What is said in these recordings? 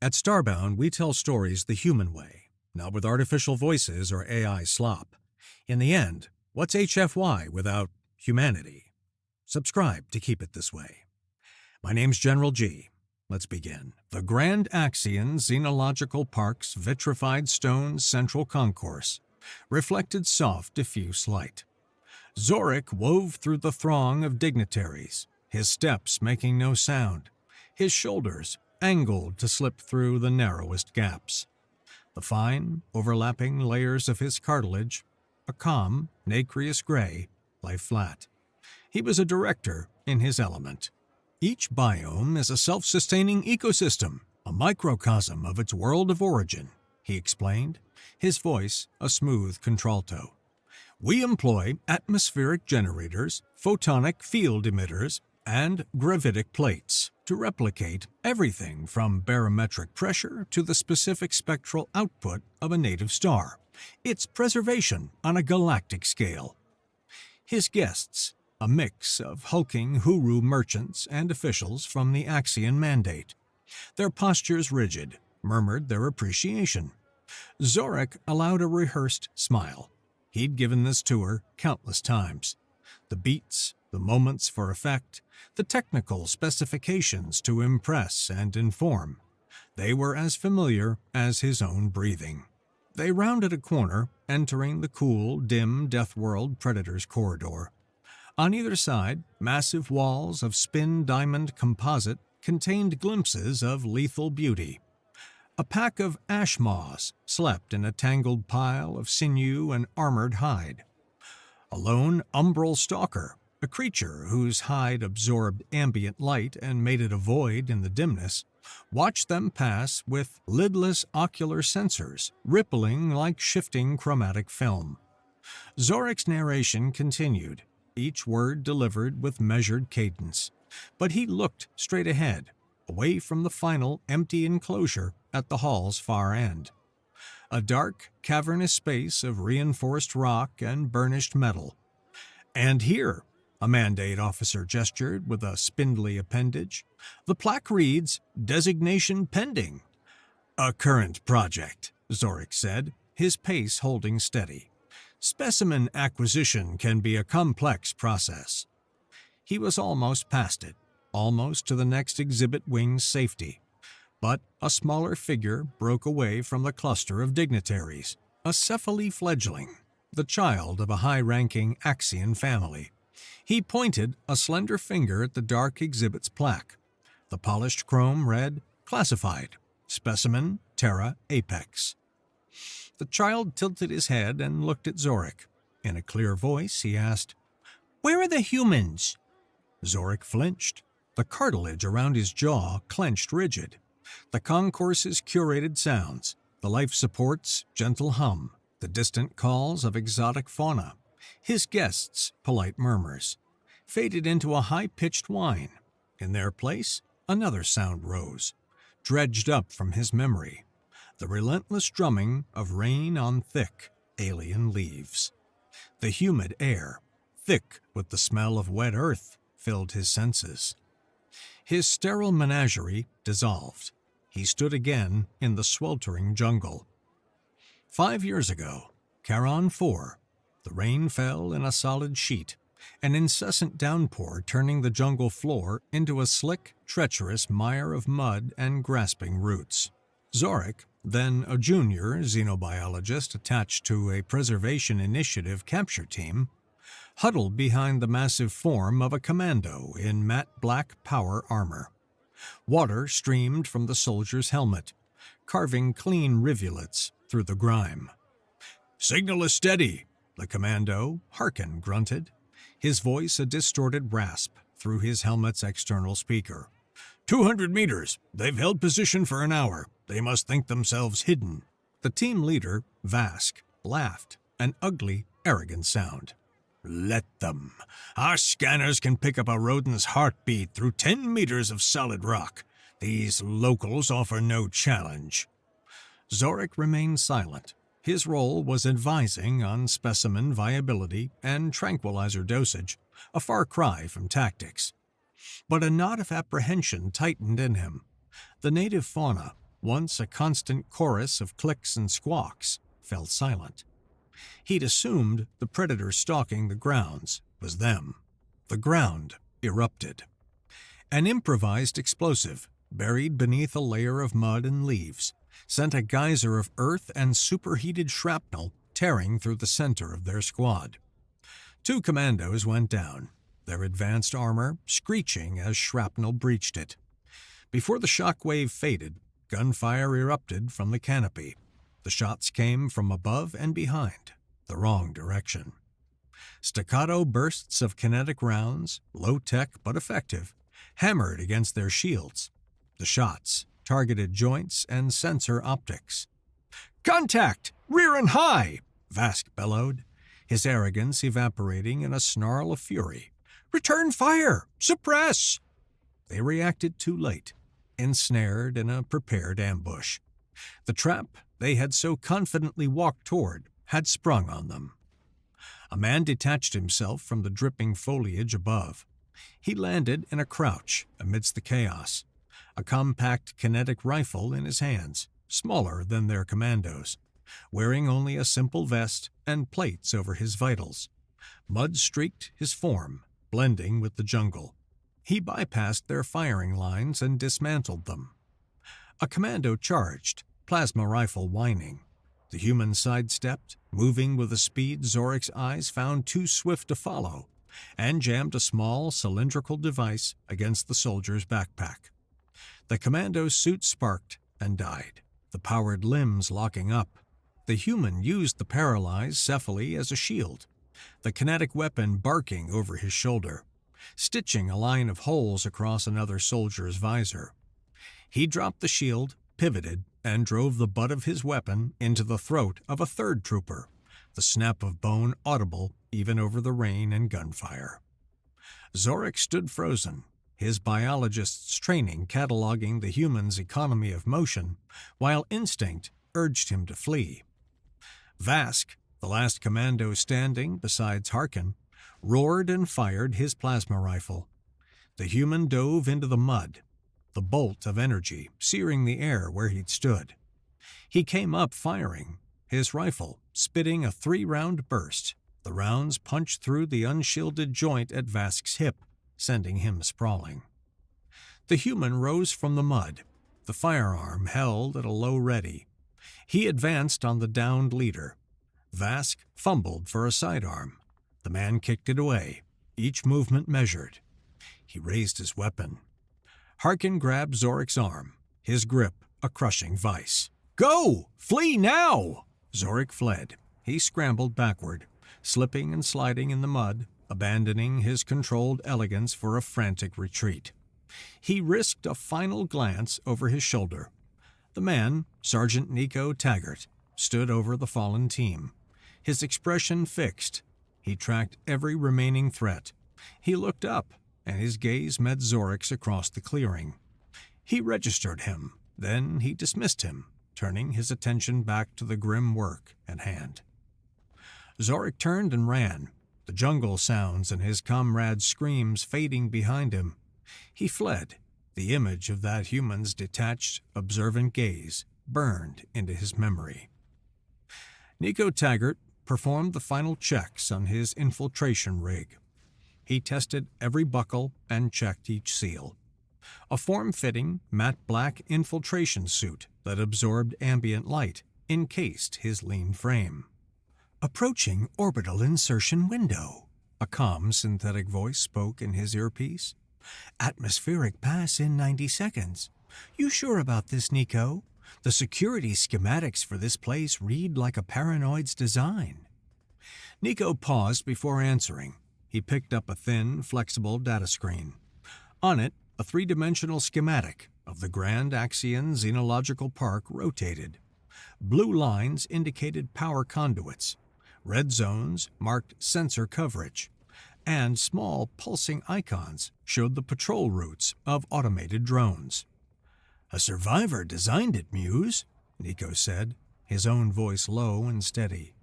At Starbound, we tell stories the human way, not with artificial voices or AI slop. In the end, what's HFY without humanity? Subscribe to keep it this way. My name's GeneralG. Let's begin. The Grand Axion Xenological Park's vitrified stone central concourse reflected soft, diffuse light. Zorik wove through the throng of dignitaries, his steps making no sound, his shoulders angled to slip through the narrowest gaps. The fine, overlapping layers of his cartilage, a calm, nacreous gray, lay flat. He was a director in his element. Each biome is a self-sustaining ecosystem, a microcosm of its world of origin, he explained, his voice a smooth contralto. We employ atmospheric generators, photonic field emitters, and gravitic plates to replicate everything from barometric pressure to the specific spectral output of a native star. It's preservation on a galactic scale. His guests, a mix of hulking Huru merchants and officials from the Axion Mandate. Their postures rigid, murmured their appreciation. Zorik allowed a rehearsed smile. He'd given this tour countless times. The beats, the moments for effect, the technical specifications to impress and inform. They were as familiar as his own breathing. They rounded a corner, entering the cool, dim Deathworld Predator's corridor. On either side, massive walls of spin diamond composite contained glimpses of lethal beauty. A pack of ash moths slept in a tangled pile of sinew and armored hide. A lone umbral stalker, a creature whose hide absorbed ambient light and made it a void in the dimness, watched them pass with lidless ocular sensors rippling like shifting chromatic film. Zorik's narration continued, each word delivered with measured cadence, but he looked straight ahead, away from the final empty enclosure at the hall's far end. A dark, cavernous space of reinforced rock and burnished metal. And here, a mandate officer gestured with a spindly appendage, the plaque reads, Designation Pending. A current project, Zorik said, his pace holding steady. Specimen acquisition can be a complex process. He was almost past it, almost to the next exhibit wing's safety. But a smaller figure broke away from the cluster of dignitaries, a cephaly fledgling, the child of a high-ranking Axion family. He pointed a slender finger at the dark exhibit's plaque. The polished chrome read, Classified, Specimen Terra Apex. The child tilted his head and looked at Zorik. In a clear voice, he asked, Where are the humans? Zorik flinched. The cartilage around his jaw clenched rigid. The concourse's curated sounds, the life support's gentle hum, the distant calls of exotic fauna, his guests' polite murmurs, faded into a high-pitched whine. In their place, another sound rose, dredged up from his memory, the relentless drumming of rain on thick, alien leaves. The humid air, thick with the smell of wet earth, filled his senses. His sterile menagerie dissolved. He stood again in the sweltering jungle. 5 years ago, Charon 4, the rain fell in a solid sheet, an incessant downpour turning the jungle floor into a slick, treacherous mire of mud and grasping roots. Zorik, then a junior xenobiologist attached to a Preservation Initiative capture team, huddled behind the massive form of a commando in matte black power armor. Water streamed from the soldier's helmet, carving clean rivulets through the grime. Signal is steady, the commando, Harkin, grunted, his voice a distorted rasp through his helmet's external speaker. 200 meters. They've held position for an hour. They must think themselves hidden. The team leader, Vask, laughed, an ugly, arrogant sound. Let them. Our scanners can pick up a rodent's heartbeat through 10 meters of solid rock. These locals offer no challenge. Zorik remained silent. His role was advising on specimen viability and tranquilizer dosage, a far cry from tactics. But a knot of apprehension tightened in him. The native fauna, once a constant chorus of clicks and squawks, fell silent. He'd assumed the predator stalking the grounds was them. The ground erupted. An improvised explosive, buried beneath a layer of mud and leaves, sent a geyser of earth and superheated shrapnel tearing through the center of their squad. 2 commandos went down, their advanced armor screeching as shrapnel breached it. Before the shockwave faded, gunfire erupted from the canopy. The shots came from above and behind, the wrong direction. Staccato bursts of kinetic rounds, low-tech but effective, hammered against their shields. The shots targeted joints and sensor optics. "Contact! Rear and high!" Vask bellowed, his arrogance evaporating in a snarl of fury. "Return fire! Suppress!" They reacted too late, ensnared in a prepared ambush. The trap they had so confidently walked toward had sprung on them. A man detached himself from the dripping foliage above. He landed in a crouch amidst the chaos, a compact kinetic rifle in his hands, smaller than their commandos, wearing only a simple vest and plates over his vitals. Mud streaked his form, blending with the jungle. He bypassed their firing lines and dismantled them. A commando charged, plasma rifle whining. The human sidestepped, moving with a speed Zoric's eyes found too swift to follow, and jammed a small cylindrical device against the soldier's backpack. The commando's suit sparked and died, the powered limbs locking up. The human used the paralyzed cephaly as a shield, the kinetic weapon barking over his shoulder, stitching a line of holes across another soldier's visor. He dropped the shield, pivoted, and drove the butt of his weapon into the throat of a third trooper, the snap of bone audible even over the rain and gunfire. Zoric stood frozen, his biologist's training cataloging the human's economy of motion, while instinct urged him to flee. Vask, the last commando standing besides Harkin, roared and fired his plasma rifle. The human dove into the mud, the bolt of energy searing the air where he'd stood. He came up firing, his rifle spitting a 3-round burst. The rounds punched through the unshielded joint at Vask's hip, sending him sprawling. The human rose from the mud, the firearm held at a low ready. He advanced on the downed leader. Vask fumbled for a sidearm. The man kicked it away, each movement measured. He raised his weapon. Harkin grabbed Zoric's arm, his grip a crushing vice. "Go! Flee now!" Zoric fled. He scrambled backward, slipping and sliding in the mud, abandoning his controlled elegance for a frantic retreat. He risked a final glance over his shoulder. The man, Sergeant Nico Taggart, stood over the fallen team, his expression fixed. He tracked every remaining threat. He looked up, and his gaze met Zoric's across the clearing. He registered him, then he dismissed him, turning his attention back to the grim work at hand. Zoric turned and ran, the jungle sounds and his comrades' screams fading behind him. He fled, the image of that human's detached, observant gaze burned into his memory. Nico Taggart performed the final checks on his infiltration rig. He tested every buckle and checked each seal. A form-fitting, matte black infiltration suit that absorbed ambient light encased his lean frame. "Approaching orbital insertion window," a calm synthetic voice spoke in his earpiece. "Atmospheric pass in 90 seconds. You sure about this, Nico? The security schematics for this place read like a paranoid's design." Nico paused before answering. He picked up a thin, flexible data screen. On it, a 3-dimensional schematic of the Grand Axion Xenological Park rotated. Blue lines indicated power conduits. Red zones marked sensor coverage, and small pulsing icons showed the patrol routes of automated drones. "A survivor designed it, Muse," Nico said, his own voice low and steady.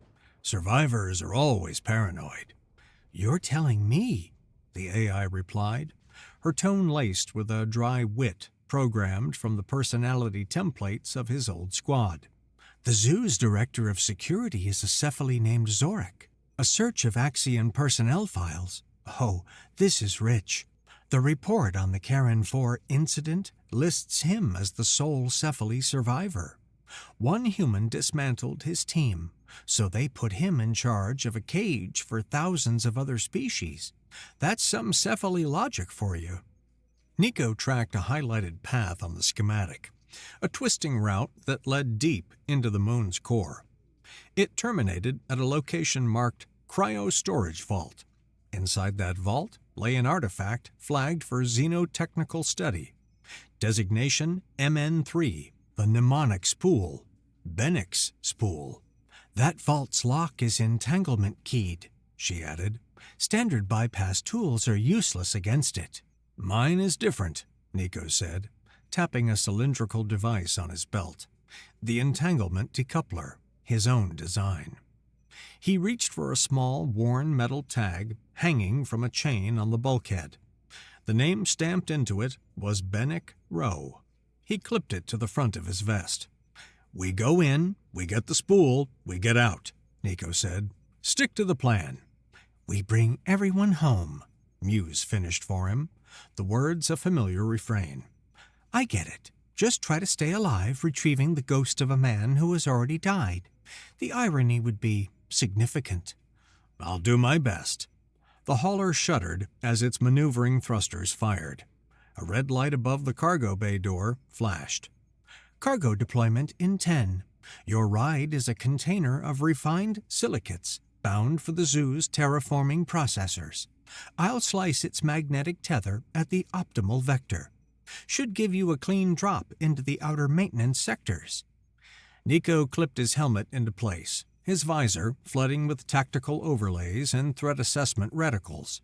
"Survivors are always paranoid." "You're telling me," the AI replied, her tone laced with a dry wit programmed from the personality templates of his old squad. The zoo's director of security is a cephaly named Zorik. A search of Axion personnel files. Oh, this is rich. The report on the Karen 4 incident lists him as the sole cephaly survivor. One human dismantled his team, so they put him in charge of a cage for thousands of other species. That's some cephaly logic for you. Nico tracked a highlighted path on the schematic, a twisting route that led deep into the moon's core. It terminated at a location marked Cryo Storage Vault. Inside that vault lay an artifact flagged for xenotechnical study. Designation MN3, the mnemonic spool, Bennick's spool. That vault's lock is entanglement keyed, she added. Standard bypass tools are useless against it. Mine is different, Nico said, tapping a cylindrical device on his belt. The entanglement decoupler, his own design. He reached for a small, worn metal tag hanging from a chain on the bulkhead. The name stamped into it was Bennick Rowe. He clipped it to the front of his vest. We go in, we get the spool, we get out, Nico said. Stick to the plan. We bring everyone home, Muse finished for him, the words a familiar refrain. I get it. Just try to stay alive, retrieving the ghost of a man who has already died. The irony would be significant. I'll do my best. The hauler shuddered as its maneuvering thrusters fired. A red light above the cargo bay door flashed. Cargo deployment in 10. Your ride is a container of refined silicates bound for the zoo's terraforming processors. I'll slice its magnetic tether at the optimal vector. Should give you a clean drop into the outer maintenance sectors. Nico clipped his helmet into place, his visor flooding with tactical overlays and threat assessment reticles.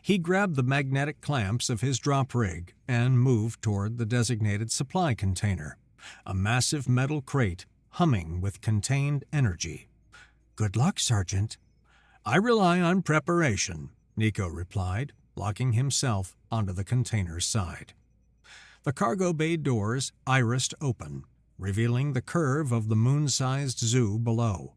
He grabbed the magnetic clamps of his drop rig and moved toward the designated supply container, a massive metal crate humming with contained energy. Good luck, Sergeant. I rely on preparation, Nico replied, locking himself onto the container's side. The cargo bay doors irised open, revealing the curve of the moon-sized zoo below,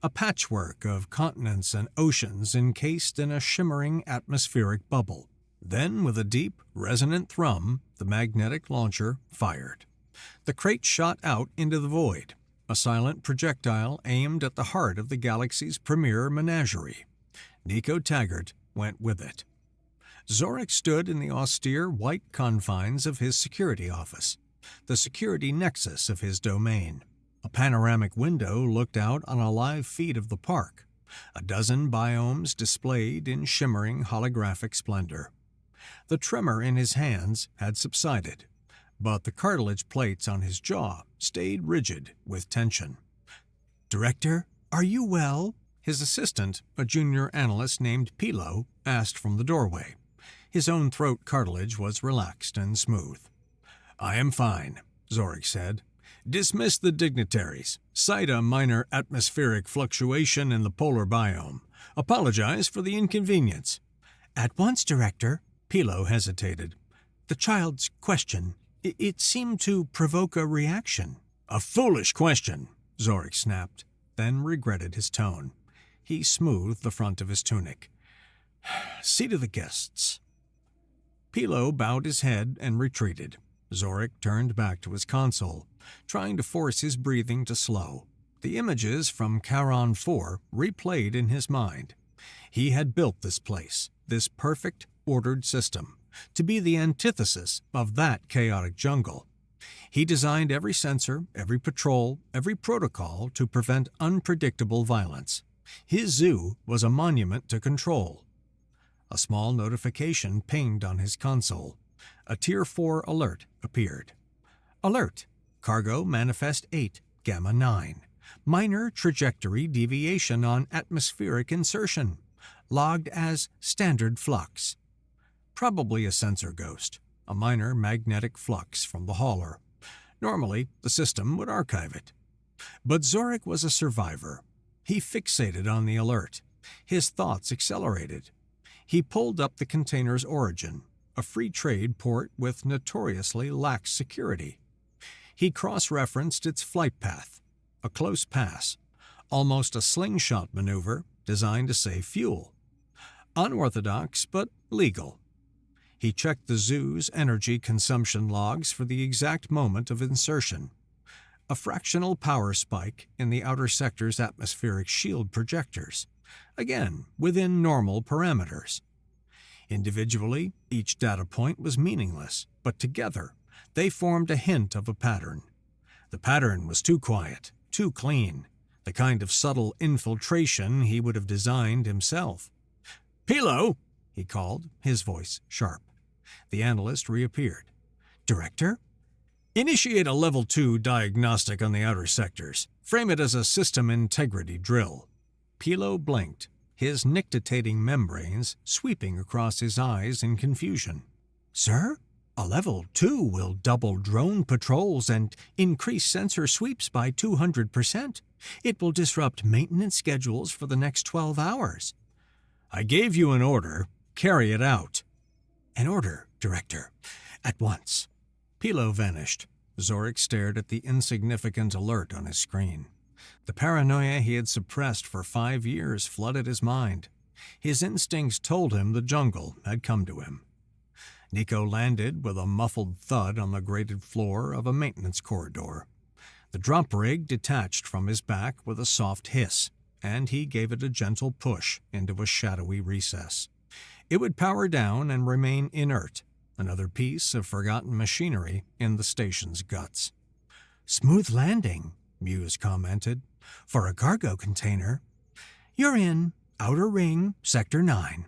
a patchwork of continents and oceans encased in a shimmering atmospheric bubble. Then, with a deep, resonant thrum, the magnetic launcher fired. The crate shot out into the void, a silent projectile aimed at the heart of the galaxy's premier menagerie. Nico Taggart went with it. Zorik stood in the austere white confines of his security office, the security nexus of his domain. A panoramic window looked out on a live feed of the park, a dozen biomes displayed in shimmering holographic splendor. The tremor in his hands had subsided, but the cartilage plates on his jaw stayed rigid with tension. Director, are you well? His assistant, a junior analyst named Pilo, asked from the doorway. His own throat cartilage was relaxed and smooth. I am fine, Zorik said. Dismiss the dignitaries. Cite a minor atmospheric fluctuation in the polar biome. Apologize for the inconvenience. At once, Director. Pilo hesitated. The child's question, it seemed to provoke a reaction. A foolish question, Zorik snapped, then regretted his tone. He smoothed the front of his tunic. See to the guests. Pilo bowed his head and retreated. Zorik turned back to his console, trying to force his breathing to slow. The images from Charon 4 replayed in his mind. He had built this place, this perfect, ordered system, to be the antithesis of that chaotic jungle. He designed every sensor, every patrol, every protocol to prevent unpredictable violence. His zoo was a monument to control. A small notification pinged on his console. A Tier 4 alert appeared. Alert! Cargo Manifest 8, Gamma 9. Minor trajectory deviation on atmospheric insertion. Logged as standard flux. Probably a sensor ghost, a minor magnetic flux from the hauler. Normally, the system would archive it. But Zorik was a survivor. He fixated on the alert. His thoughts accelerated. He pulled up the container's origin, a free trade port with notoriously lax security. He cross-referenced its flight path, a close pass, almost a slingshot maneuver designed to save fuel. Unorthodox, but legal. He checked the zoo's energy consumption logs for the exact moment of insertion. A fractional power spike in the outer sector's atmospheric shield projectors, again within normal parameters. Individually, each data point was meaningless, but together they formed a hint of a pattern. The pattern was too quiet, too clean, the kind of subtle infiltration he would have designed himself. "Pilo!" he called, his voice sharp. The analyst reappeared. "Director?" "Initiate a Level 2 diagnostic on the outer sectors. Frame it as a system integrity drill." Pilo blinked, his nictitating membranes sweeping across his eyes in confusion. "Sir? A Level 2 will double drone patrols and increase sensor sweeps by 200%. It will disrupt maintenance schedules for the next 12 hours. "I gave you an order. Carry it out." "An order, Director. At once." Pilo vanished. Zorik stared at the insignificant alert on his screen. The paranoia he had suppressed for 5 years flooded his mind. His instincts told him the jungle had come to him. Nico landed with a muffled thud on the grated floor of a maintenance corridor. The drop rig detached from his back with a soft hiss, and he gave it a gentle push into a shadowy recess. It would power down and remain inert, another piece of forgotten machinery in the station's guts. "Smooth landing," Muse commented. "For a cargo container. You're in Outer Ring, Sector 9.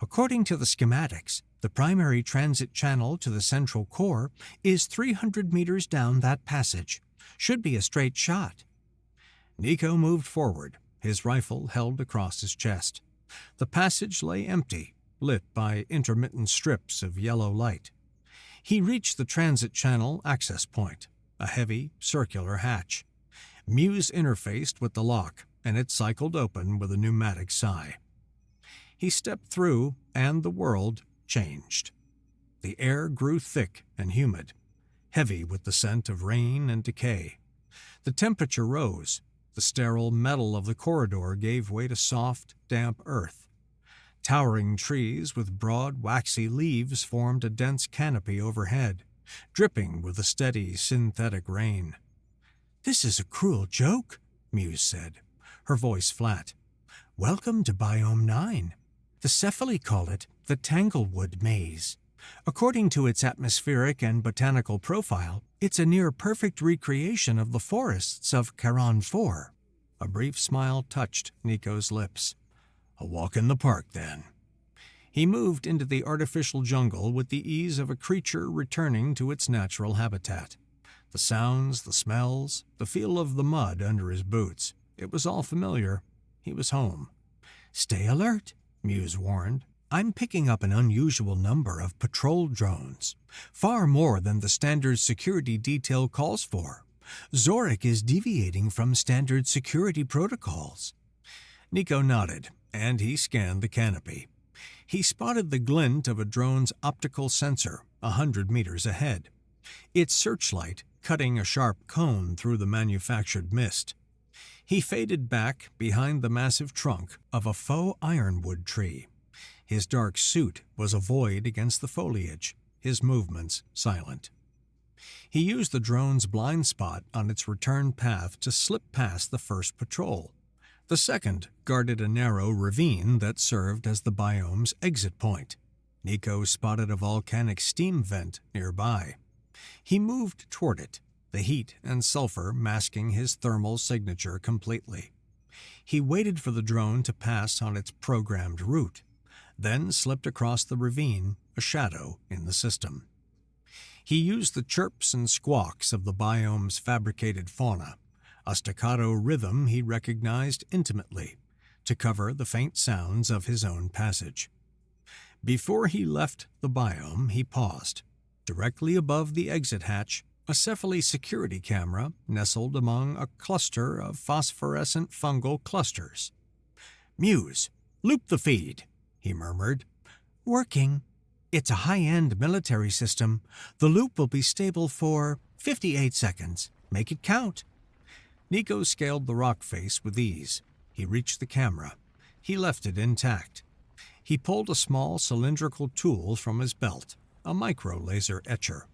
According to the schematics, the primary transit channel to the central core is 300 meters down that passage. Should be a straight shot." Nico moved forward, his rifle held across his chest. The passage lay empty, lit by intermittent strips of yellow light. He reached the transit channel access point, a heavy, circular hatch. Muse interfaced with the lock, and it cycled open with a pneumatic sigh. He stepped through, and the world changed. The air grew thick and humid, heavy with the scent of rain and decay. The temperature rose. The sterile metal of the corridor gave way to soft, damp earth. Towering trees with broad, waxy leaves formed a dense canopy overhead, dripping with a steady, synthetic rain. "This is a cruel joke," Muse said, her voice flat. "Welcome to Biome 9. The Cephali call it the Tanglewood Maze. According to its atmospheric and botanical profile, it's a near-perfect recreation of the forests of Charon 4. A brief smile touched Nico's lips. "A walk in the park, then." He moved into the artificial jungle with the ease of a creature returning to its natural habitat. The sounds, the smells, the feel of the mud under his boots. It was all familiar. He was home. "Stay alert," Muse warned. "I'm picking up an unusual number of patrol drones, far more than the standard security detail calls for. Zorik is deviating from standard security protocols." Nico nodded, and he scanned the canopy. He spotted the glint of a drone's optical sensor 100 meters ahead, its searchlight cutting a sharp cone through the manufactured mist. He faded back behind the massive trunk of a faux ironwood tree. His dark suit was a void against the foliage, his movements silent. He used the drone's blind spot on its return path to slip past the first patrol. The second guarded a narrow ravine that served as the biome's exit point. Nico spotted a volcanic steam vent nearby. He moved toward it, the heat and sulfur masking his thermal signature completely. He waited for the drone to pass on its programmed route, then slipped across the ravine, a shadow in the system. He used the chirps and squawks of the biome's fabricated fauna, a staccato rhythm he recognized intimately, to cover the faint sounds of his own passage. Before he left the biome, he paused. Directly above the exit hatch, a Cephali security camera nestled among a cluster of phosphorescent fungal clusters. "Muse, loop the feed," he murmured. "Working." It's a high-end military system. The loop will be stable for 58 seconds. Make it count. Nico scaled the rock face with ease. He reached the camera. He left it intact. He pulled a small cylindrical tool from his belt, a micro-laser etcher.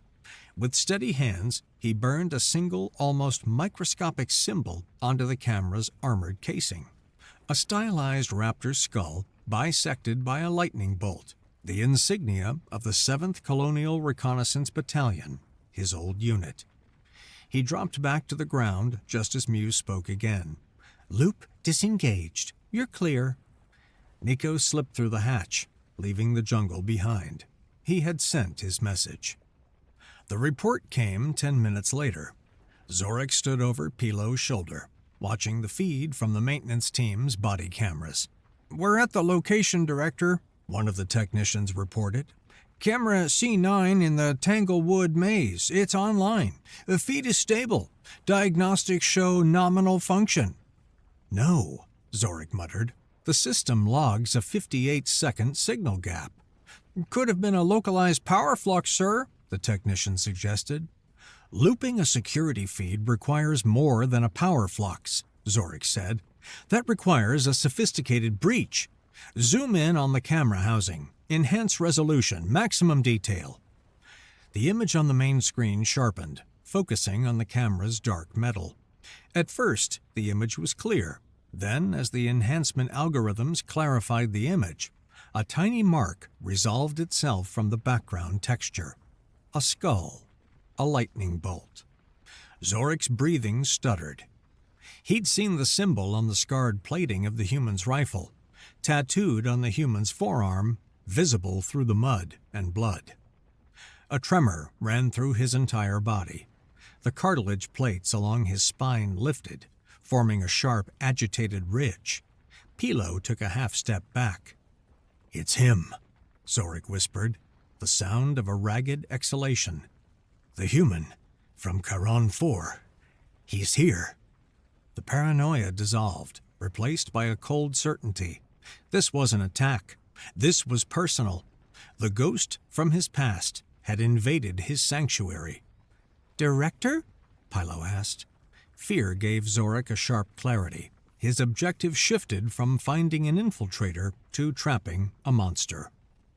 With steady hands, he burned a single, almost microscopic symbol onto the camera's armored casing. A stylized raptor skull bisected by a lightning bolt, the insignia of the 7th Colonial Reconnaissance Battalion, his old unit. He dropped back to the ground just as Muse spoke again. "Loop disengaged. You're clear." Nico slipped through the hatch, leaving the jungle behind. He had sent his message. The report came 10 minutes later. Zorik stood over Pilo's shoulder, watching the feed from the maintenance team's body cameras. "We're at the location, Director," one of the technicians reported. "Camera C9 in the Tanglewood Maze. It's online. The feed is stable. Diagnostics show nominal function." "No," Zorik muttered. "The system logs a 58-second signal gap." "Could have been a localized power flux, sir," the technician suggested. "Looping a security feed requires more than a power flux," Zorik said. "That requires a sophisticated breach. Zoom in on the camera housing. Enhance resolution, maximum detail." The image on the main screen sharpened, focusing on the camera's dark metal. At first, the image was clear. Then, as the enhancement algorithms clarified the image, a tiny mark resolved itself from the background texture. A skull. A lightning bolt. Zorik's breathing stuttered. He'd seen the symbol on the scarred plating of the human's rifle, tattooed on the human's forearm, visible through the mud and blood. A tremor ran through his entire body. The cartilage plates along his spine lifted, forming a sharp, agitated ridge. Pilo took a half-step back. "It's him," Zorik whispered, the sound of a ragged exhalation. "The human, from Charon 4. He's here." The paranoia dissolved, replaced by a cold certainty. This was an attack. This was personal. The ghost from his past had invaded his sanctuary. "Director?" Pilo asked. Fear gave Zorik a sharp clarity. His objective shifted from finding an infiltrator to trapping a monster.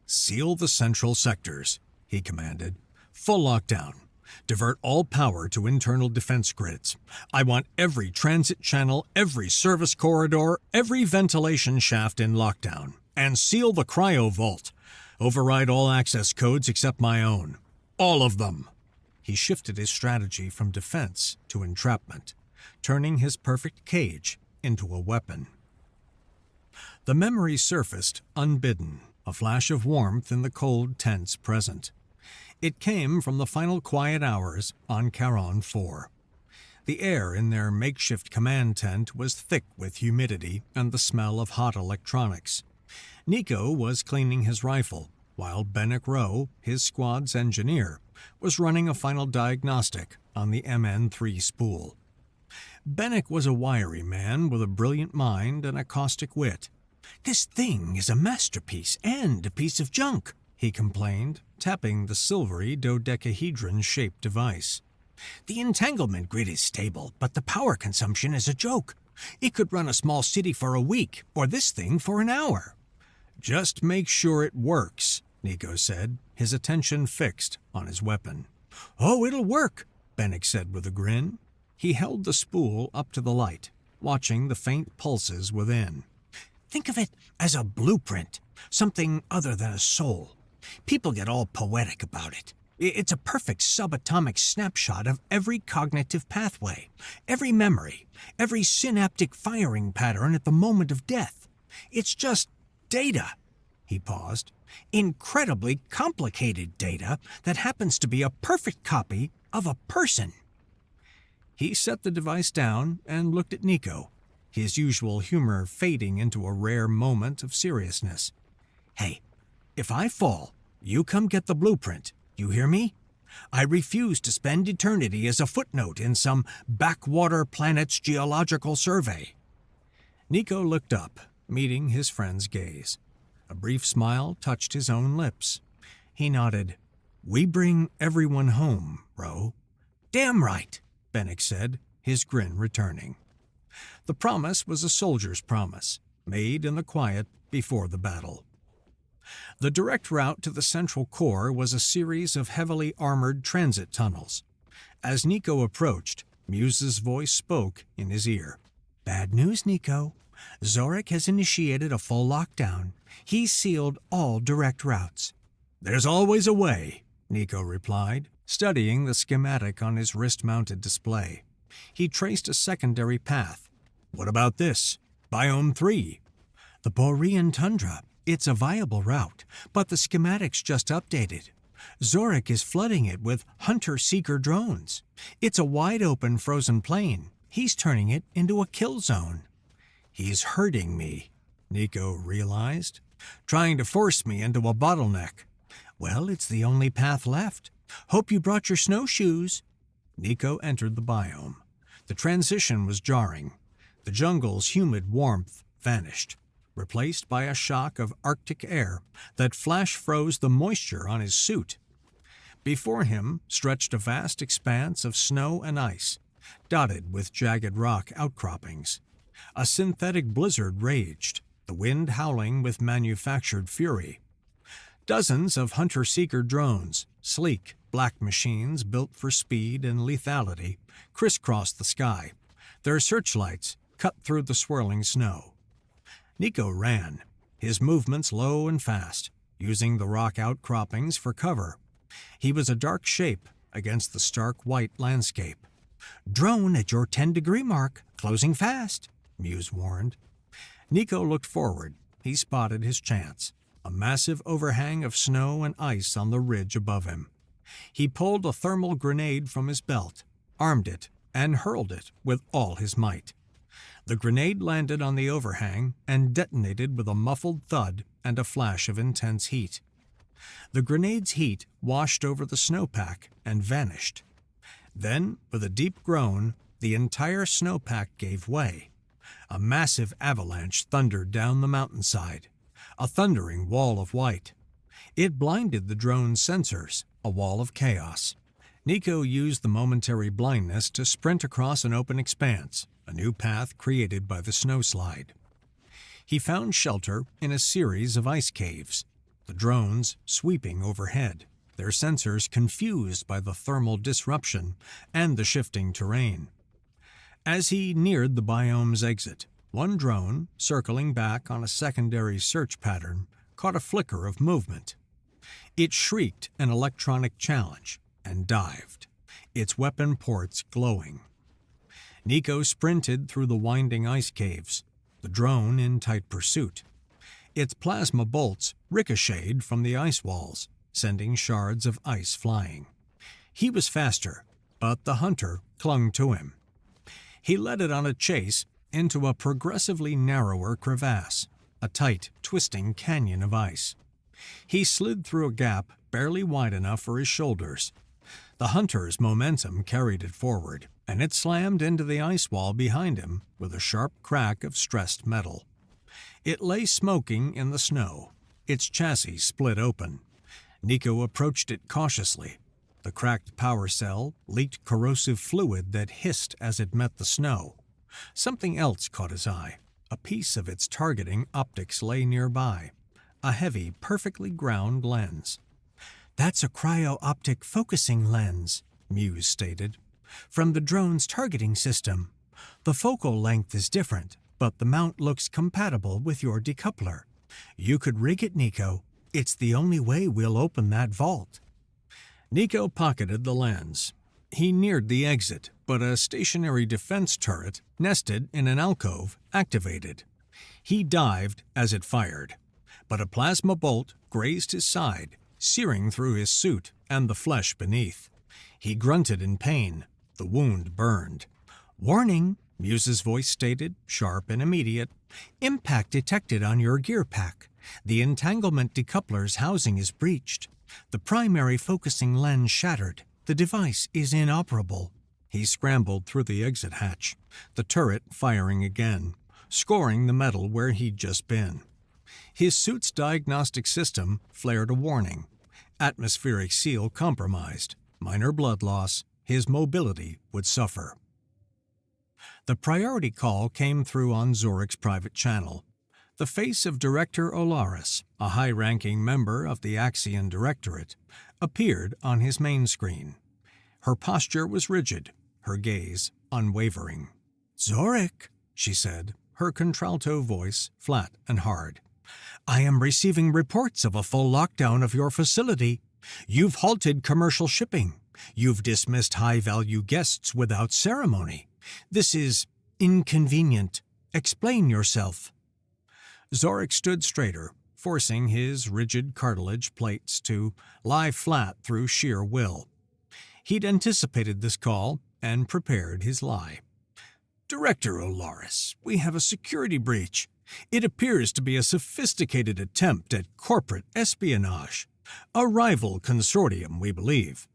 "Seal the central sectors," he commanded. "Full lockdown. Divert all power to internal defense grids. I want every transit channel, every service corridor, every ventilation shaft in lockdown. And seal the cryo vault. Override all access codes except my own. All of them." He shifted his strategy from defense to entrapment, turning his perfect cage into a weapon. The memory surfaced unbidden, a flash of warmth in the cold, tense present. It came from the final quiet hours on Charon 4. The air in their makeshift command tent was thick with humidity and the smell of hot electronics. Nico was cleaning his rifle, while Bennick Rowe, his squad's engineer, was running a final diagnostic on the MN3 spool. Bennick was a wiry man with a brilliant mind and a caustic wit. "This thing is a masterpiece and a piece of junk," he complained, tapping the silvery dodecahedron-shaped device. "The entanglement grid is stable, but the power consumption is a joke. It could run a small city for a week, or this thing for an hour." "Just make sure it works," Nico said, his attention fixed on his weapon. "Oh, it'll work," Bennick said with a grin. He held the spool up to the light, watching the faint pulses within. "Think of it as a blueprint, something other than a soul. People get all poetic about it. It's a perfect subatomic snapshot of every cognitive pathway, every memory, every synaptic firing pattern at the moment of death. It's just data." He paused. "Incredibly complicated data that happens to be a perfect copy of a person." He set the device down and looked at Nico, his usual humor fading into a rare moment of seriousness. "Hey, if I fall, you come get the blueprint. You hear me? I refuse to spend eternity as a footnote in some backwater planet's geological survey." Nico looked up, meeting his friend's gaze. A brief smile touched his own lips. He nodded. "We bring everyone home, Ro." "Damn right," Bennick said, his grin returning. The promise was a soldier's promise, made in the quiet before the battle. The direct route to the central core was a series of heavily armored transit tunnels. As Nico approached, Muse's voice spoke in his ear. "Bad news, Nico. Zorik has initiated a full lockdown. He's sealed all direct routes." "There's always a way," Nico replied, studying the schematic on his wrist-mounted display. He traced a secondary path. "What about this? Biome 3. "The Borean tundra. It's a viable route, but the schematic's just updated. Zorik is flooding it with hunter-seeker drones. It's a wide-open frozen plain. He's turning it into a kill zone." "He's hurting me," Nico realized, "trying to force me into a bottleneck." "Well, it's the only path left. Hope you brought your snowshoes." Nico entered the biome. The transition was jarring. The jungle's humid warmth vanished, replaced by a shock of Arctic air that flash-froze the moisture on his suit. Before him stretched a vast expanse of snow and ice, dotted with jagged rock outcroppings. A synthetic blizzard raged, the wind howling with manufactured fury. Dozens of hunter-seeker drones, sleek, black machines built for speed and lethality, crisscrossed the sky. Their searchlights cut through the swirling snow. Nico ran, his movements low and fast, using the rock outcroppings for cover. He was a dark shape against the stark white landscape. "Drone at your 10-degree mark, closing fast," Muse warned. Nico looked forward. He spotted his chance, a massive overhang of snow and ice on the ridge above him. He pulled a thermal grenade from his belt, armed it, and hurled it with all his might. The grenade landed on the overhang and detonated with a muffled thud and a flash of intense heat. The grenade's heat washed over the snowpack and vanished. Then, with a deep groan, the entire snowpack gave way. A massive avalanche thundered down the mountainside, a thundering wall of white. It blinded the drone's sensors, a wall of chaos. Nico used the momentary blindness to sprint across an open expanse, a new path created by the snowslide. He found shelter in a series of ice caves, the drones sweeping overhead, their sensors confused by the thermal disruption and the shifting terrain. As he neared the biome's exit, one drone, circling back on a secondary search pattern, caught a flicker of movement. It shrieked an electronic challenge and dived, its weapon ports glowing. Nico sprinted through the winding ice caves, the drone in tight pursuit. Its plasma bolts ricocheted from the ice walls, sending shards of ice flying. He was faster, but the hunter clung to him. He led it on a chase into a progressively narrower crevasse, a tight, twisting canyon of ice. He slid through a gap barely wide enough for his shoulders. The hunter's momentum carried it forward, and it slammed into the ice wall behind him with a sharp crack of stressed metal. It lay smoking in the snow, its chassis split open. Nico approached it cautiously. The cracked power cell leaked corrosive fluid that hissed as it met the snow. Something else caught his eye. A piece of its targeting optics lay nearby, a heavy, perfectly ground lens. "That's a cryo-optic focusing lens," Muse stated, "from the drone's targeting system. The focal length is different, but the mount looks compatible with your decoupler. You could rig it, Nico. It's the only way we'll open that vault." Nico pocketed the lens. He neared the exit, but a stationary defense turret, nested in an alcove, activated. He dived as it fired, but a plasma bolt grazed his side, searing through his suit and the flesh beneath. He grunted in pain. The wound burned. "Warning," Muse's voice stated, sharp and immediate. "Impact detected on your gear pack. The entanglement decoupler's housing is breached. The primary focusing lens shattered. The device is inoperable." He scrambled through the exit hatch, the turret firing again, scoring the metal where he'd just been. His suit's diagnostic system flared a warning. Atmospheric seal compromised. Minor blood loss. His mobility would suffer. The priority call came through on Zoric's private channel. The face of Director Olaris, a high-ranking member of the Axion Directorate, appeared on his main screen. Her posture was rigid, her gaze unwavering. "Zoric," she said, her contralto voice flat and hard. "I am receiving reports of a full lockdown of your facility. You've halted commercial shipping. You've dismissed high-value guests without ceremony. This is inconvenient. Explain yourself." Zoric stood straighter, forcing his rigid cartilage plates to lie flat through sheer will. He'd anticipated this call and prepared his lie. "Director Olaris, we have a security breach. It appears to be a sophisticated attempt at corporate espionage. A rival consortium, we believe.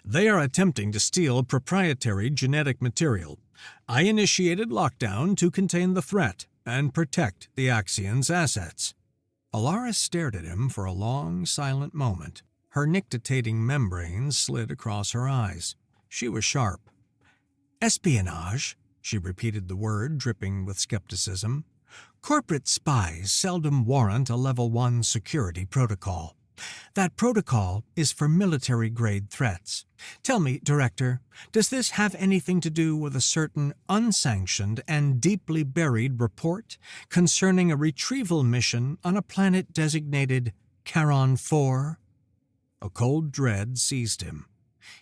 They are attempting to steal proprietary genetic material. I initiated lockdown to contain the threat and protect the Axion's assets." Olaris stared at him for a long, silent moment. Her nictitating membranes slid across her eyes. She was sharp. "Espionage?" She repeated the word, dripping with skepticism. "Corporate spies seldom warrant a Level 1 security protocol. That protocol is for military-grade threats. Tell me, Director, does this have anything to do with a certain unsanctioned and deeply buried report concerning a retrieval mission on a planet designated Charon 4? A cold dread seized him.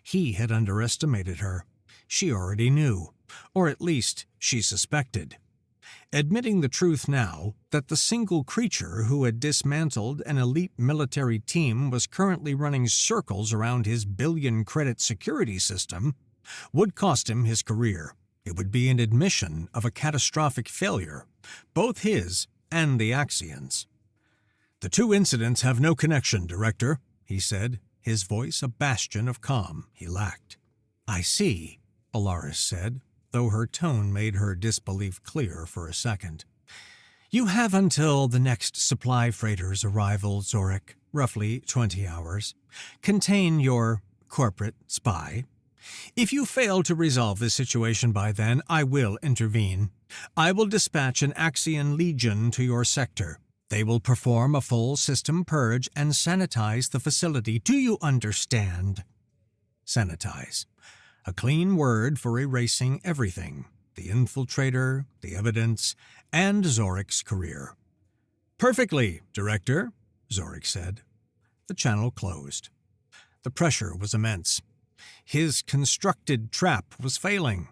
He had underestimated her. She already knew, or at least she suspected. Admitting the truth now, that the single creature who had dismantled an elite military team was currently running circles around his billion-credit security system, would cost him his career. It would be an admission of a catastrophic failure, both his and the Axion's. "The two incidents have no connection, Director," he said, his voice a bastion of calm he lacked. "I see," Olaris said, though her tone made her disbelief clear for a second. "You have until the next supply freighter's arrival, Zoric, roughly 20 hours. Contain your corporate spy. If you fail to resolve this situation by then, I will intervene. I will dispatch an Axion Legion to your sector. They will perform a full system purge and sanitize the facility. Do you understand?" Sanitize. A clean word for erasing everything, the infiltrator, the evidence, and Zoric's career. "Perfectly, Director," Zoric said. The channel closed. The pressure was immense. His constructed trap was failing.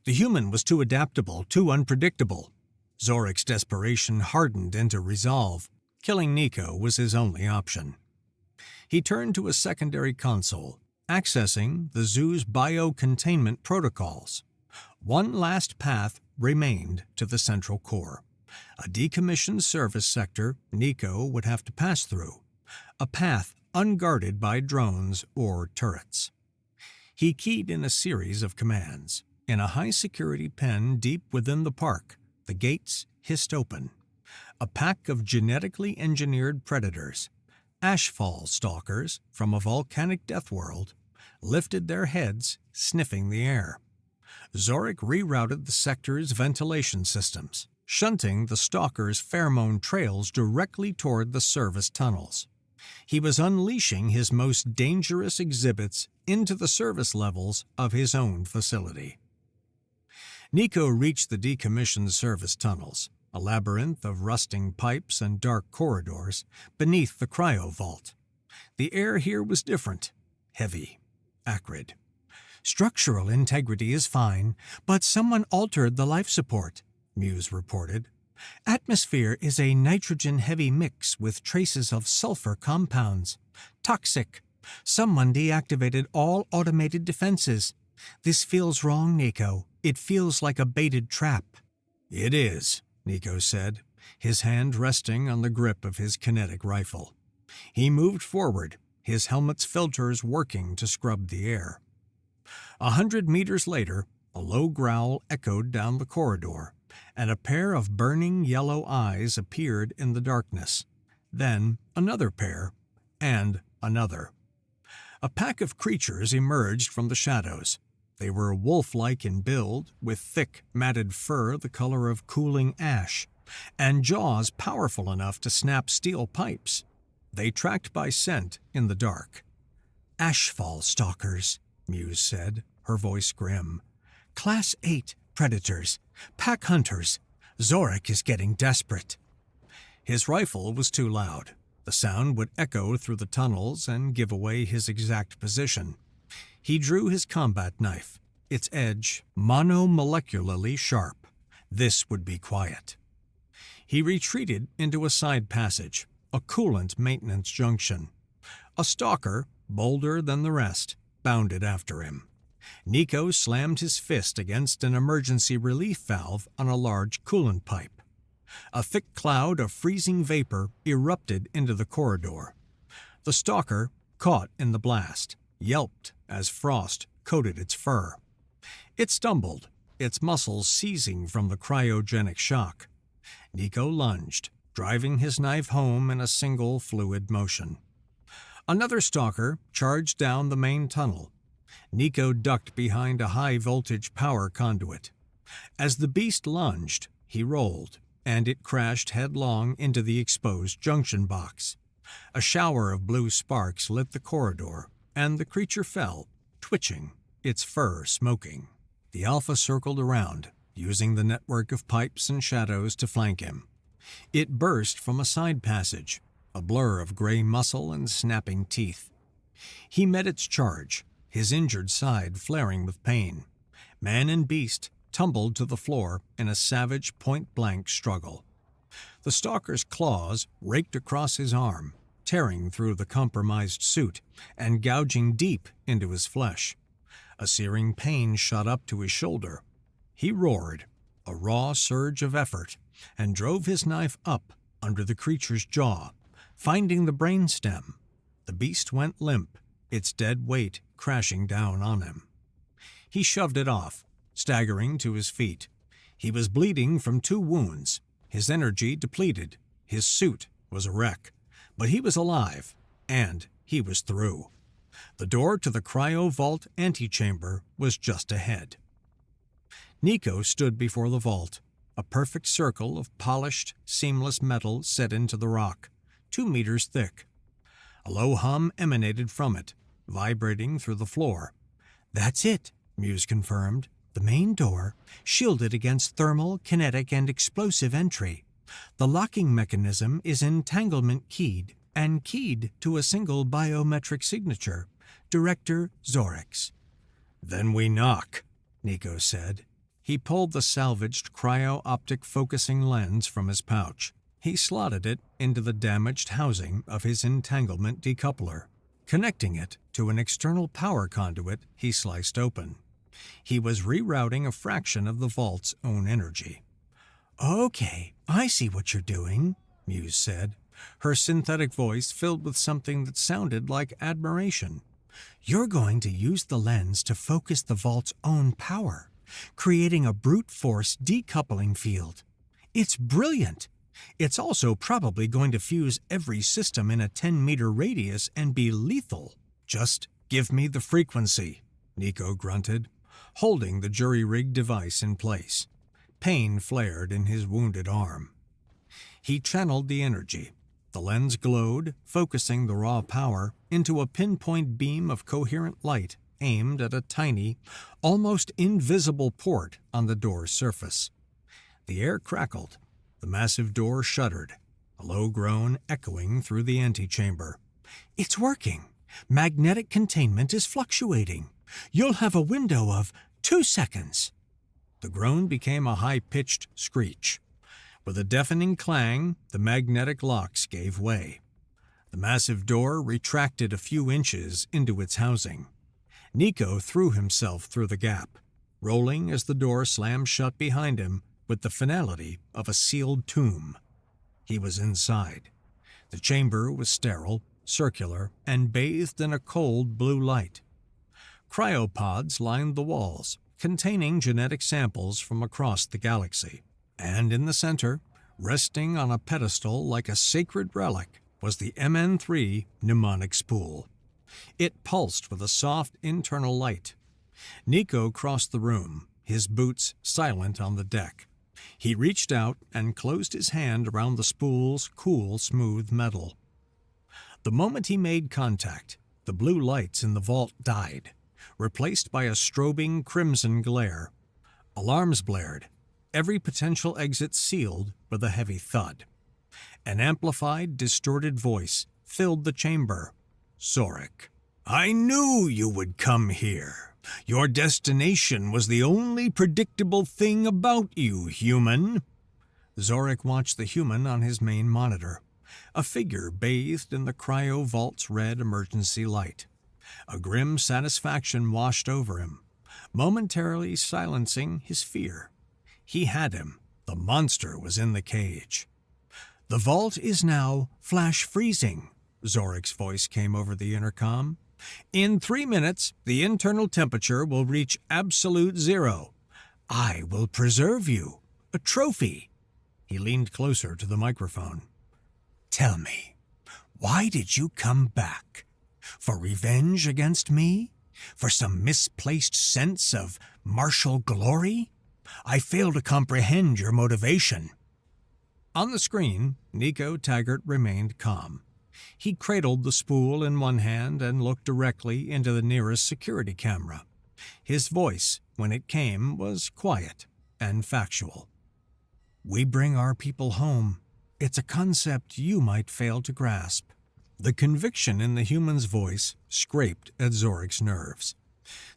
The human was too adaptable, too unpredictable. Zoric's desperation hardened into resolve. Killing Nico was his only option. He turned to a secondary console, accessing the zoo's bio-containment protocols. One last path remained to the central core, a decommissioned service sector Nico would have to pass through, a path unguarded by drones or turrets. He keyed in a series of commands. In a high-security pen deep within the park, the gates hissed open. A pack of genetically engineered predators, ashfall stalkers from a volcanic Deathworld, lifted their heads, sniffing the air. Zoric rerouted the sector's ventilation systems, shunting the stalkers' pheromone trails directly toward the service tunnels. He was unleashing his most dangerous exhibits into the service levels of his own facility. Nico reached the decommissioned service tunnels, a labyrinth of rusting pipes and dark corridors beneath the cryo vault. The air here was different, heavy, acrid. "Structural integrity is fine, but someone altered the life support," Muse reported. "Atmosphere is a nitrogen-heavy mix with traces of sulfur compounds. Toxic. Someone deactivated all automated defenses. This feels wrong, Nico. It feels like a baited trap." "It is," Nico said, his hand resting on the grip of his kinetic rifle. He moved forward, his helmet's filters working to scrub the air. 100 meters later, a low growl echoed down the corridor, and a pair of burning yellow eyes appeared in the darkness. Then another pair, and another. A pack of creatures emerged from the shadows. They were wolf-like in build, with thick, matted fur the color of cooling ash, and jaws powerful enough to snap steel pipes. They tracked by scent in the dark. "Ashfall stalkers," Muse said, her voice grim. "Class 8 predators, pack hunters. Zorik is getting desperate." His rifle was too loud. The sound would echo through the tunnels and give away his exact position. He drew his combat knife, its edge monomolecularly sharp. This would be quiet. He retreated into a side passage, a coolant maintenance junction. A stalker, bolder than the rest, bounded after him. Nico slammed his fist against an emergency relief valve on a large coolant pipe. A thick cloud of freezing vapor erupted into the corridor. The stalker, caught in the blast, yelped as frost coated its fur. It stumbled, its muscles seizing from the cryogenic shock. Nico lunged, driving his knife home in a single fluid motion. Another stalker charged down the main tunnel. Nico ducked behind a high-voltage power conduit. As the beast lunged, he rolled, and it crashed headlong into the exposed junction box. A shower of blue sparks lit the corridor, and the creature fell, twitching, its fur smoking. The Alpha circled around, using the network of pipes and shadows to flank him. It burst from a side passage, a blur of gray muscle and snapping teeth. He met its charge, his injured side flaring with pain. Man and beast tumbled to the floor in a savage point-blank struggle. The stalker's claws raked across his arm, tearing through the compromised suit and gouging deep into his flesh. A searing pain shot up to his shoulder. He roared, a raw surge of effort, and drove his knife up under the creature's jaw, finding the brainstem. The beast went limp, its dead weight crashing down on him. He shoved it off, staggering to his feet. He was bleeding from 2 wounds, his energy depleted, his suit was a wreck, but he was alive, and he was through. The door to the cryo-vault antechamber was just ahead. Nico stood before the vault, a perfect circle of polished, seamless metal set into the rock, 2 meters thick. A low hum emanated from it, vibrating through the floor. "That's it," Muse confirmed. "The main door, shielded against thermal, kinetic, and explosive entry. The locking mechanism is entanglement keyed, and keyed to a single biometric signature, Director Zorik's." "Then we knock," Nico said. He pulled the salvaged cryo-optic focusing lens from his pouch. He slotted it into the damaged housing of his entanglement decoupler, connecting it to an external power conduit he sliced open. He was rerouting a fraction of the vault's own energy. "Okay, I see what you're doing," Muse said, her synthetic voice filled with something that sounded like admiration. "You're going to use the lens to focus the vault's own power, creating a brute force decoupling field. It's brilliant. It's also probably going to fuse every system in a 10-meter radius and be lethal." "Just give me the frequency," Nico grunted, holding the jury-rigged device in place. Pain flared in his wounded arm. He channeled the energy. The lens glowed, focusing the raw power into a pinpoint beam of coherent light aimed at a tiny, almost invisible port on the door's surface. The air crackled. The massive door shuddered, a low groan echoing through the antechamber. "It's working. Magnetic containment is fluctuating. You'll have a window of 2 seconds." The groan became a high-pitched screech. With a deafening clang, the magnetic locks gave way. The massive door retracted a few inches into its housing. Nico threw himself through the gap, rolling as the door slammed shut behind him with the finality of a sealed tomb. He was inside. The chamber was sterile, circular, and bathed in a cold blue light. Cryopods lined the walls, containing genetic samples from across the galaxy. And in the center, resting on a pedestal like a sacred relic, was the MN3 mnemonic spool. It pulsed with a soft internal light. Nico crossed the room, his boots silent on the deck. He reached out and closed his hand around the spool's cool, smooth metal. The moment he made contact, the blue lights in the vault died, replaced by a strobing crimson glare. Alarms blared, every potential exit sealed with a heavy thud. An amplified, distorted voice filled the chamber. Zorik. "I knew you would come here. Your destination was the only predictable thing about you, human." Zorik watched the human on his main monitor, a figure bathed in the cryo-vault's red emergency light. A grim satisfaction washed over him, momentarily silencing his fear. He had him. The monster was in the cage. "The vault is now flash freezing," Zorik's voice came over the intercom. "In 3 minutes, the internal temperature will reach absolute zero. I will preserve you. A trophy." He leaned closer to the microphone. "Tell me, why did you come back? For revenge against me? For some misplaced sense of martial glory? I fail to comprehend your motivation." On the screen, Nico Taggart remained calm. He cradled the spool in one hand and looked directly into the nearest security camera. His voice, when it came, was quiet and factual. "We bring our people home. It's a concept you might fail to grasp." The conviction in the human's voice scraped at Zorik's nerves.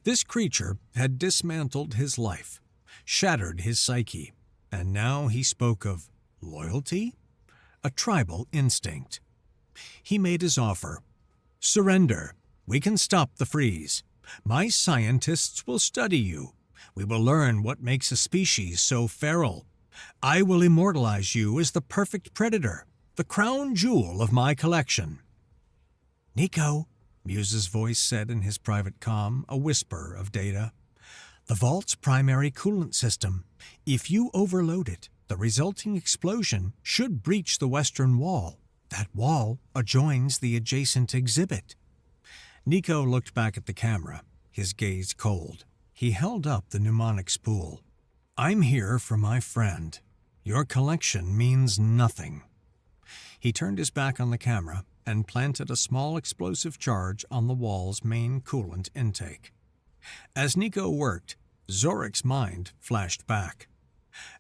This creature had dismantled his life, shattered his psyche, and now he spoke of loyalty? A tribal instinct. He made his offer. "Surrender. We can stop the freeze. My scientists will study you. We will learn what makes a species so feral. I will immortalize you as the perfect predator, the crown jewel of my collection." "Nico," Muse's voice said in his private comm, a whisper of data. "The vault's primary coolant system. If you overload it, the resulting explosion should breach the western wall. That wall adjoins the adjacent exhibit." Nico looked back at the camera, his gaze cold. He held up the mnemonic spool. "I'm here for my friend. Your collection means nothing." He turned his back on the camera and planted a small explosive charge on the wall's main coolant intake. As Nico worked, Zorik's mind flashed back.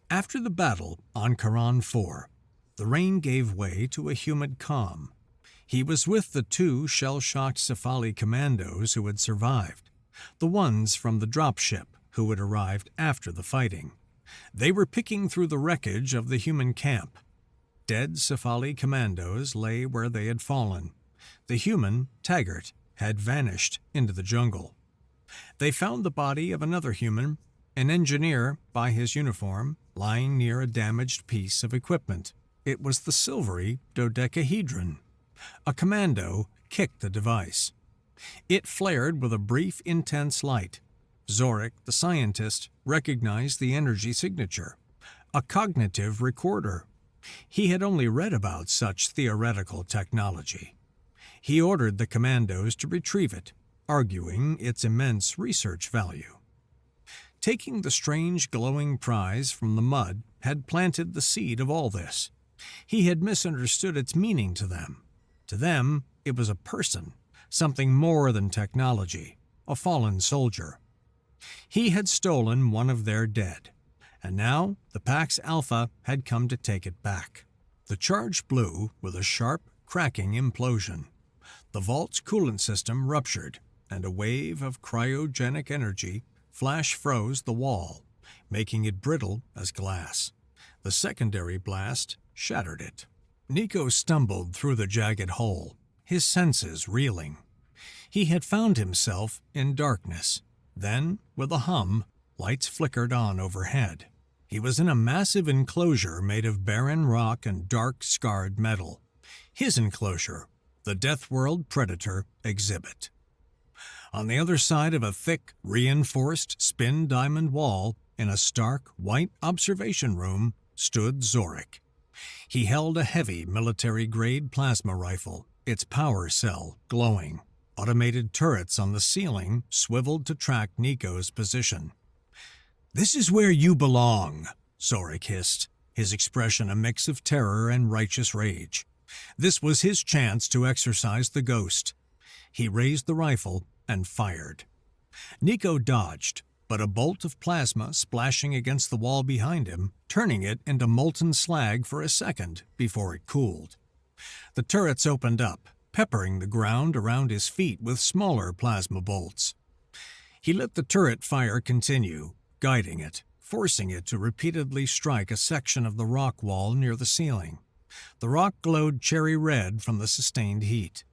After the battle on Charon 4, the rain gave way to a humid calm. He was with the 2 shell-shocked Cephali commandos who had survived, the ones from the dropship who had arrived after the fighting. They were picking through the wreckage of the human camp. Dead Cephali commandos lay where they had fallen. The human, Taggart, had vanished into the jungle. They found the body of another human, an engineer by his uniform, lying near a damaged piece of equipment. It was the silvery dodecahedron. A commando kicked the device. It flared with a brief, intense light. Zorik, the scientist, recognized the energy signature. A cognitive recorder. He had only read about such theoretical technology. He ordered the commandos to retrieve it, arguing its immense research value. Taking the strange glowing prize from the mud had planted the seed of all this. He had misunderstood its meaning to them. To them, it was a person, something more than technology, a fallen soldier. He had stolen one of their dead, and now the Pax Alpha had come to take it back. The charge blew with a sharp, cracking implosion. The vault's coolant system ruptured, and a wave of cryogenic energy flash froze the wall, making it brittle as glass. The secondary blast shattered it. Nico stumbled through the jagged hole, his senses reeling. He had found himself in darkness. Then, with a hum, lights flickered on overhead. He was in a massive enclosure made of barren rock and dark, scarred metal. His enclosure, the Deathworld Predator exhibit. On the other side of a thick, reinforced spin diamond wall, in a stark, white observation room, stood Zorik. He held a heavy military-grade plasma rifle, its power cell glowing. Automated turrets on the ceiling swiveled to track Nico's position. "This is where you belong," Zorik hissed, his expression a mix of terror and righteous rage. This was his chance to exercise the ghost. He raised the rifle and fired. Nico dodged, but a bolt of plasma splashing against the wall behind him, turning it into molten slag for a second before it cooled. The turrets opened up, peppering the ground around his feet with smaller plasma bolts. He let the turret fire continue, guiding it, forcing it to repeatedly strike a section of the rock wall near the ceiling. The rock glowed cherry red from the sustained heat.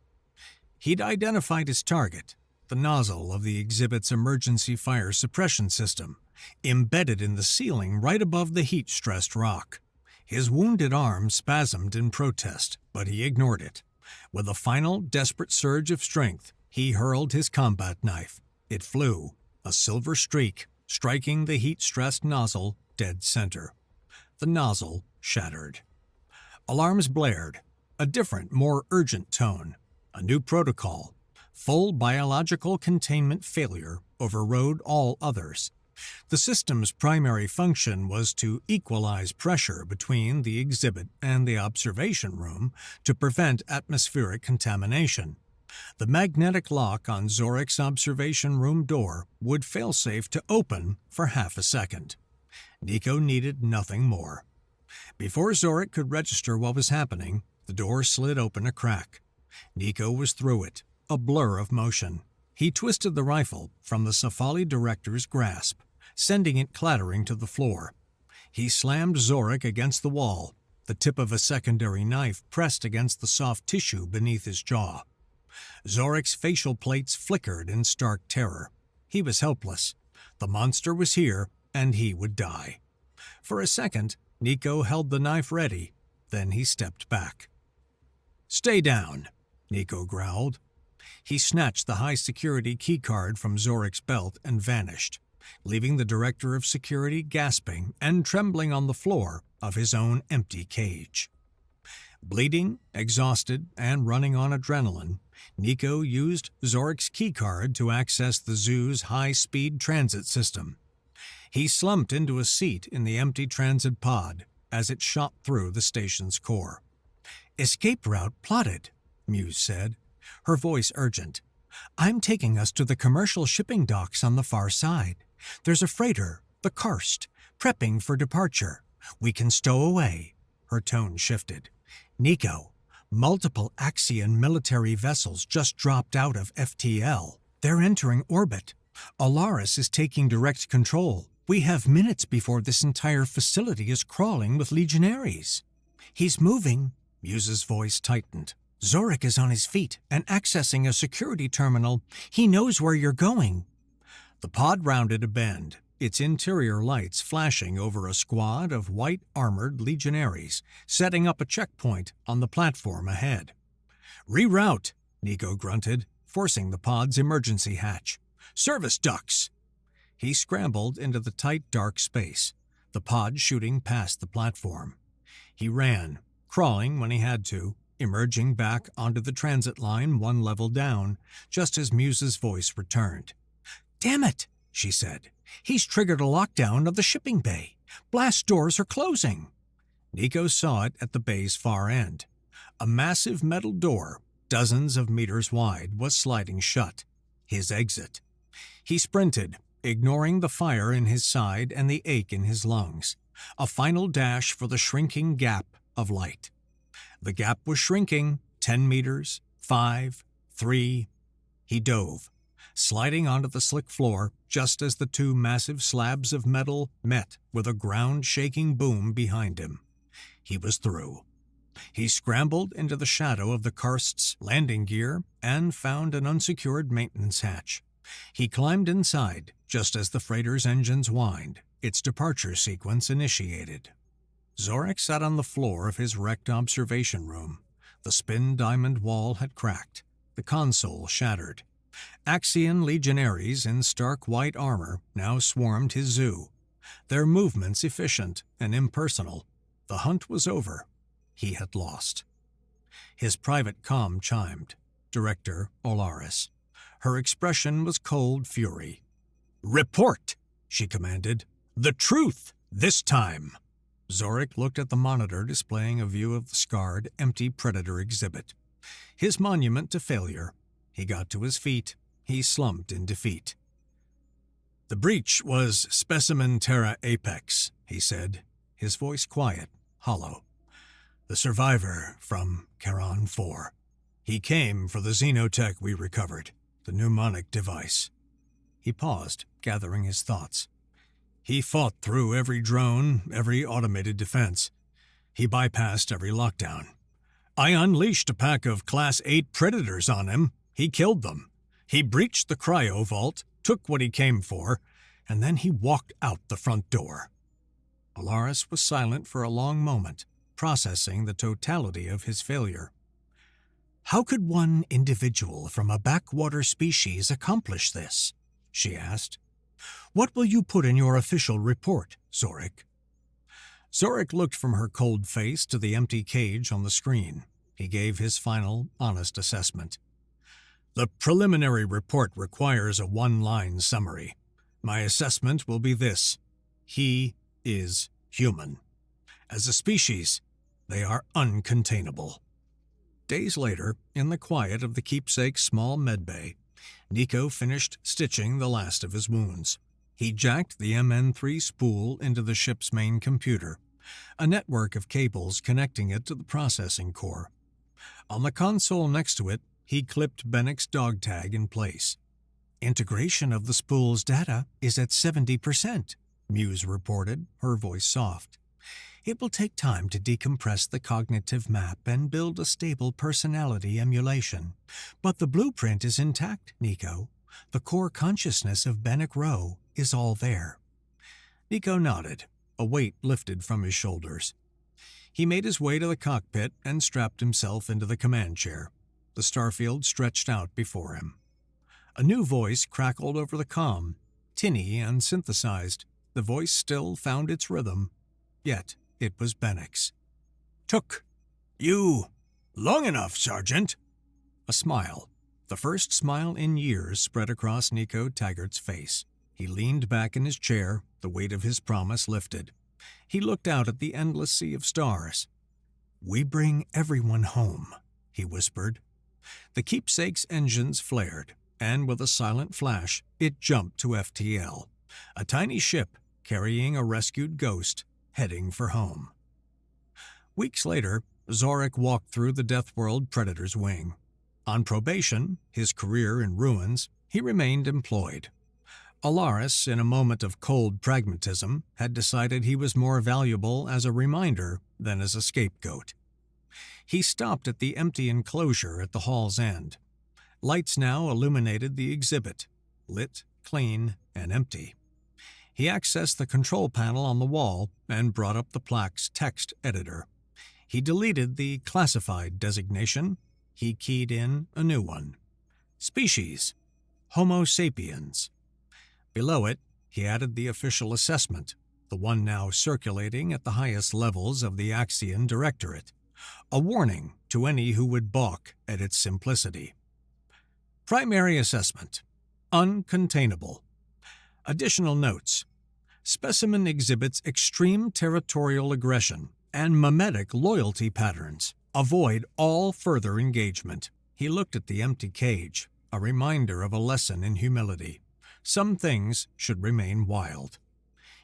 He'd identified his target, the nozzle of the exhibit's emergency fire suppression system, embedded in the ceiling right above the heat-stressed rock. His wounded arm spasmed in protest, but he ignored it. With a final, desperate surge of strength, he hurled his combat knife. It flew, a silver streak, striking the heat-stressed nozzle dead center. The nozzle shattered. Alarms blared, a different, more urgent tone. A new protocol. Full biological containment failure overrode all others. The system's primary function was to equalize pressure between the exhibit and the observation room to prevent atmospheric contamination. The magnetic lock on Zorik's observation room door would failsafe to open for half a second. Nico needed nothing more. Before Zorik could register what was happening, the door slid open a crack. Nico was through it, a blur of motion. He twisted the rifle from the Safali director's grasp, sending it clattering to the floor. He slammed Zorik against the wall, the tip of a secondary knife pressed against the soft tissue beneath his jaw. Zorik's facial plates flickered in stark terror. He was helpless. The monster was here, and he would die. For a second, Nico held the knife ready, then he stepped back. "Stay down," Nico growled. He snatched the high-security keycard from Zorik's belt and vanished, leaving the director of security gasping and trembling on the floor of his own empty cage. Bleeding, exhausted, and running on adrenaline, Nico used Zorik's keycard to access the zoo's high-speed transit system. He slumped into a seat in the empty transit pod as it shot through the station's core. "Escape route plotted," Muse said, her voice urgent. "I'm taking us to the commercial shipping docks on the far side. There's a freighter, the Karst, prepping for departure. We can stow away." Her tone shifted. "Nico, multiple Axian military vessels just dropped out of FTL. They're entering orbit. Alaris is taking direct control. We have minutes before this entire facility is crawling with legionaries." "He's moving," Muse's voice tightened. "Zorik is on his feet and accessing a security terminal. He knows where you're going." The pod rounded a bend, its interior lights flashing over a squad of white-armored legionaries, setting up a checkpoint on the platform ahead. "Reroute," Nico grunted, forcing the pod's emergency hatch. "Service ducts." He scrambled into the tight, dark space, the pod shooting past the platform. He ran, crawling when he had to, emerging back onto the transit line one level down, just as Muse's voice returned. "Damn it," she said. "He's triggered a lockdown of the shipping bay. Blast doors are closing." Nico saw it at the bay's far end. A massive metal door, dozens of meters wide, was sliding shut. His exit. He sprinted, ignoring the fire in his side and the ache in his lungs. A final dash for the shrinking gap of light. The gap was shrinking, 10 meters, 5, 3. He dove, sliding onto the slick floor just as the two massive slabs of metal met with a ground-shaking boom behind him. He was through. He scrambled into the shadow of the Karst's landing gear and found an unsecured maintenance hatch. He climbed inside just as the freighter's engines whined, its departure sequence initiated. Zorik sat on the floor of his wrecked observation room. The spin-diamond wall had cracked, the console shattered. Axian legionaries in stark white armor now swarmed his zoo, their movements efficient and impersonal. The hunt was over. He had lost. His private comm chimed. Director Olaris. Her expression was cold fury. "Report!" she commanded. "The truth, this time!" Zorik looked at the monitor displaying a view of the scarred, empty Predator exhibit. His monument to failure. He got to his feet. He slumped in defeat. "The breach was Specimen Terra Apex," he said, his voice quiet, hollow. "The survivor from Charon 4. He came for the xenotech we recovered, the mnemonic device." He paused, gathering his thoughts. "He fought through every drone, every automated defense. He bypassed every lockdown. I unleashed a pack of Class 8 Predators on him. He killed them. He breached the cryo vault, took what he came for, and then he walked out the front door." Alaris was silent for a long moment, processing the totality of his failure. "How could one individual from a backwater species accomplish this?" she asked. "What will you put in your official report, Zorik?" Zorik looked from her cold face to the empty cage on the screen. He gave his final, honest assessment. "The preliminary report requires a one-line summary. My assessment will be this: he is human. As a species, they are uncontainable." Days later, in the quiet of the Keepsake's small medbay, Nico finished stitching the last of his wounds. He jacked the MN3 spool into the ship's main computer, a network of cables connecting it to the processing core. On the console next to it, he clipped Bennick's dog tag in place. "Integration of the spool's data is at 70%, Muse reported, her voice soft. "It will take time to decompress the cognitive map and build a stable personality emulation. But the blueprint is intact, Nico. The core consciousness of Bennick Rowe is all there." Nico nodded. A weight lifted from his shoulders. He made his way to the cockpit and strapped himself into the command chair. The starfield stretched out before him. A new voice crackled over the comm, tinny and synthesized. The voice still found its rhythm, yet it was Bennick's. "Took you long enough, Sergeant." A smile, the first smile in years, spread across Nico Taggart's face. He leaned back in his chair, the weight of his promise lifted. He looked out at the endless sea of stars. "We bring everyone home," he whispered. The Keepsake's engines flared, and with a silent flash, it jumped to FTL, a tiny ship carrying a rescued ghost heading for home. Weeks later, Zorik walked through the Deathworld Predator's wing. On probation, his career in ruins, he remained employed. Alaris, in a moment of cold pragmatism, had decided he was more valuable as a reminder than as a scapegoat. He stopped at the empty enclosure at the hall's end. Lights now illuminated the exhibit, lit, clean, and empty. He accessed the control panel on the wall and brought up the plaque's text editor. He deleted the classified designation. He keyed in a new one. Species: Homo sapiens. Below it, he added the official assessment, the one now circulating at the highest levels of the Axion Directorate, a warning to any who would balk at its simplicity. Primary assessment: uncontainable. Additional notes: specimen exhibits extreme territorial aggression and mimetic loyalty patterns. Avoid all further engagement. He looked at the empty cage, a reminder of a lesson in humility. Some things should remain wild.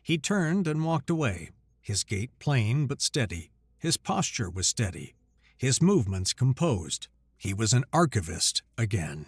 He turned and walked away, his gait plain but steady. His posture was steady, his movements composed. He was an archivist again.